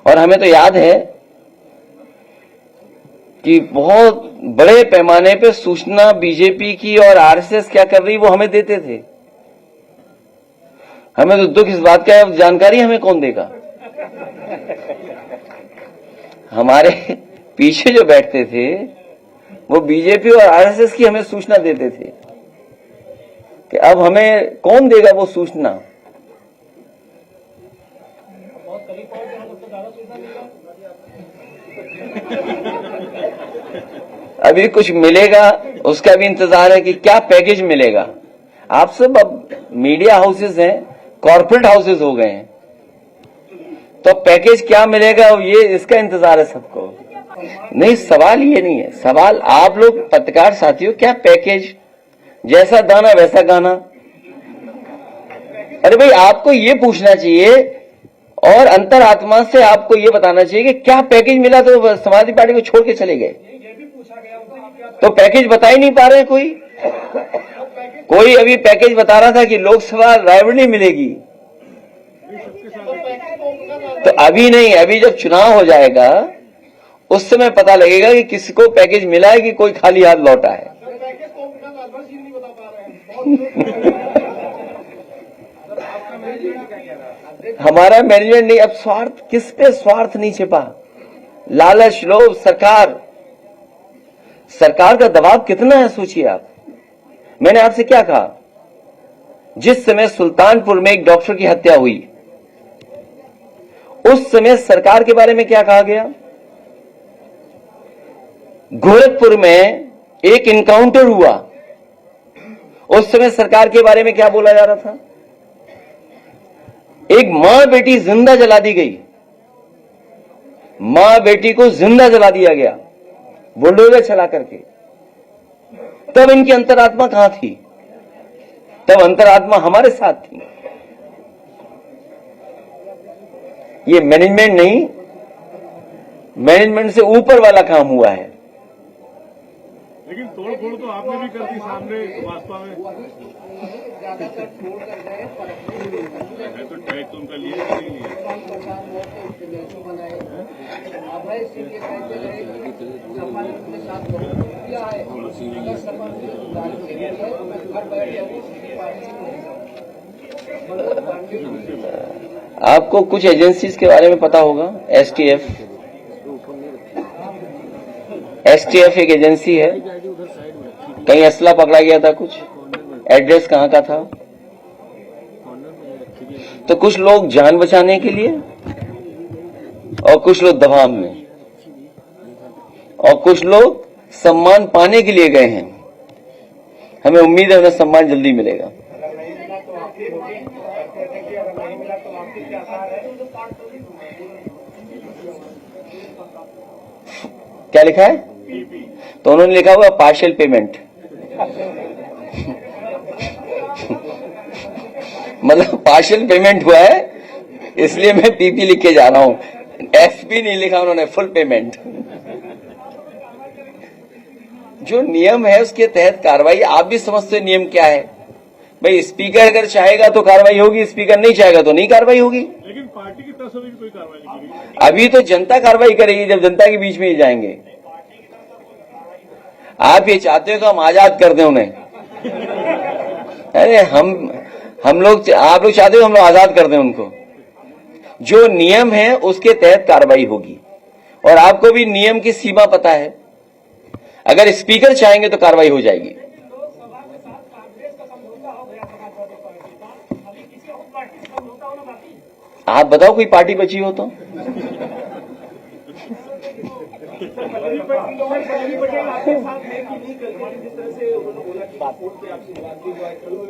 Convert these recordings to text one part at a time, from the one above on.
और हमें तो याद है कि बहुत बड़े पैमाने पे सूचना बीजेपी की और आरएसएस क्या कर रही वो हमें देते थे। हमें तो दुख इस बात का है, जानकारी हमें कौन देगा? हमारे पीछे जो बैठते थे वो बीजेपी और आरएसएस की हमें सूचना देते थे कि अब हमें कौन देगा वो सूचना। अभी कुछ मिलेगा उसका भी इंतजार है कि क्या पैकेज मिलेगा। आप सब अब मीडिया हाउसेस हैं, कॉर्पोरेट हाउसेस हो गए हैं, तो पैकेज क्या मिलेगा ये इसका इंतजार है सबको। नहीं, सवाल ये नहीं है। सवाल आप लोग पत्रकार साथियों, क्या पैकेज? जैसा दाना वैसा गाना। अरे भाई, आपको ये पूछना चाहिए और अंतरात्मा से आपको ये बताना चाहिए कि क्या पैकेज मिला, तो समाजवादी पार्टी को छोड़ के चले गए। तो पैकेज बता ही नहीं पा रहे कोई अभी पैकेज बता रहा था कि लोकसभा रायबरेली मिलेगी। तो अभी नहीं, अभी जब चुनाव हो जाएगा उस समय पता लगेगा कि किसको पैकेज मिला है कि कोई खाली हाथ लौटा है। हमारा मैनेजमेंट नहीं, अब स्वार्थ, किस पे स्वार्थ नहीं छिपा? लालच, लोभ, सरकार का दबाव कितना है सोचिए आप। मैंने आपसे क्या कहा? जिस समय सुल्तानपुर में एक डॉक्टर की हत्या हुई उस समय सरकार के बारे में क्या कहा गया? गोरखपुर में एक इनकाउंटर हुआ, उस समय सरकार के बारे में क्या बोला जा रहा था? एक मां बेटी जिंदा जला दी गई, मां बेटी को जिंदा जला दिया गया बुलडोजर चला करके। तब इनकी अंतरात्मा कहां थी? तब अंतरात्मा हमारे साथ थी। ये मैनेजमेंट नहीं, मैनेजमेंट से ऊपर वाला काम हुआ है। लेकिन तोड़-फोड़ तो आपने भी कर दी सामने वास्तव में। तो ट्रैक तो उनका लिए नहीं है। आपको कुछ एजेंसीज के बारे में पता होगा। एसटीएफ एक एजेंसी है, कहीं असला पकड़ा गया था, कुछ एड्रेस कहां का था। तो कुछ लोग जान बचाने के लिए और कुछ लोग दबाव में और कुछ लोग सम्मान पाने के लिए गए हैं। हमें उम्मीद है उन्हें सम्मान जल्दी मिलेगा। क्या लिखा है? तो उन्होंने लिखा हुआ पार्शियल पेमेंट। मतलब पार्शियल पेमेंट हुआ है इसलिए मैं पीपी लिख के जा रहा हूं। एफपी नहीं लिखा उन्होंने, फुल पेमेंट। जो नियम है उसके तहत कार्रवाई। आप भी समझते नियम क्या है भाई। स्पीकर अगर चाहेगा तो कार्रवाई होगी, स्पीकर नहीं चाहेगा तो नहीं कार्रवाई होगी। लेकिन पार्टी की तरफ से भी कोई कार्रवाई नहीं की। अभी तो जनता कार्रवाई करेगी जब जनता के बीच में ही जाएंगे। आप ये चाहते हो कि हम आजाद कर दें उन्हें? अरे हम लोग, आप लोग चाहते हो हम लोग आजाद कर दें उनको? जो नियम है उसके तहत कार्रवाई होगी। और आपको भी नियम की सीमा पता है। अगर स्पीकर चाहेंगे तो कार्रवाई हो जाएगी। आप बताओ कोई पार्टी बची हो तो?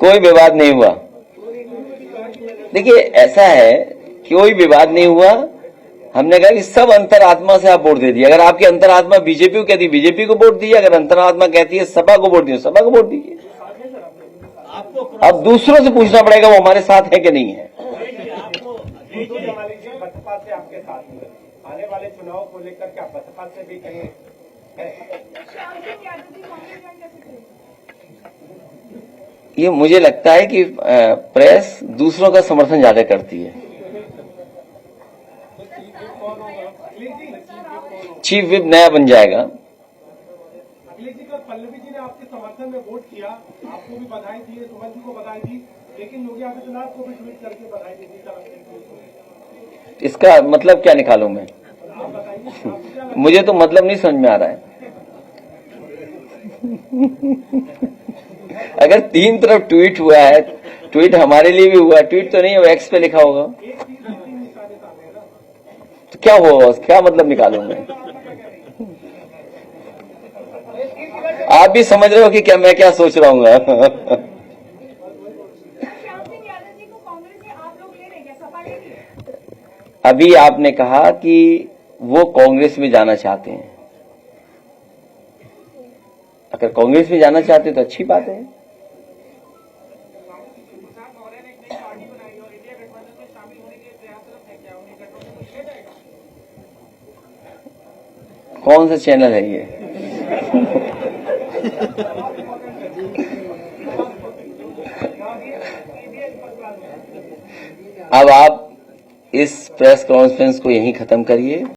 कोई विवाद नहीं हुआ। देखिए ऐसा है, कोई विवाद नहीं हुआ। हमने कहा कि सब अंतरात्मा से आप वोट दे दिए। अगर आपकी अंतरात्मा बीजेपी को कहती है बीजेपी को वोट दीजिए, अगर अंतरात्मा कहती है सपा को वोट दीजिए सपा को वोट दीजिए। अब दूसरों से पूछना पड़ेगा वो हमारे साथ है कि नहीं है। आने वाले चुनाव को लेकर क्या बसपा से भी कहीं ये मुझे लगता है कि प्रेस दूसरों का समर्थन ज्यादा करती है। चीफ विप नया बन जाएगा। अखिलेश जी, कल पल्लवी जी ने आपके समर्थन में वोट किया, आपको भी बधाई दी है, सुमन जी को बधाई दी, लेकिन योगी आदित्यनाथ को भी ट्वीट करके बधाई दी। इसका मतलब क्या निकालूं मैं? मुझे तो मतलब नहीं समझ में आ रहा है। अगर तीन तरफ ट्वीट हुआ है, ट्वीट हमारे लिए भी हुआ, ट्वीट तो नहीं, वो एक्स पे लिखा होगा, तो क्या हुआ, क्या मतलब निकालूं मैं? आप भी समझ रहे हो कि क्या मैं क्या सोच रहा हूँ। श्याम सिंह यादव जी को कांग्रेस में आप लोग ले रहे हैं क्या? सपा ले रही है? अभी आपने कहा कि वो कांग्रेस में जाना चाहते हैं। अगर कांग्रेस में जाना चाहते तो अच्छी बात है। कौन सा चैनल है ये? अब आप इस प्रेस कॉन्फ्रेंस को यहीं खत्म करिए।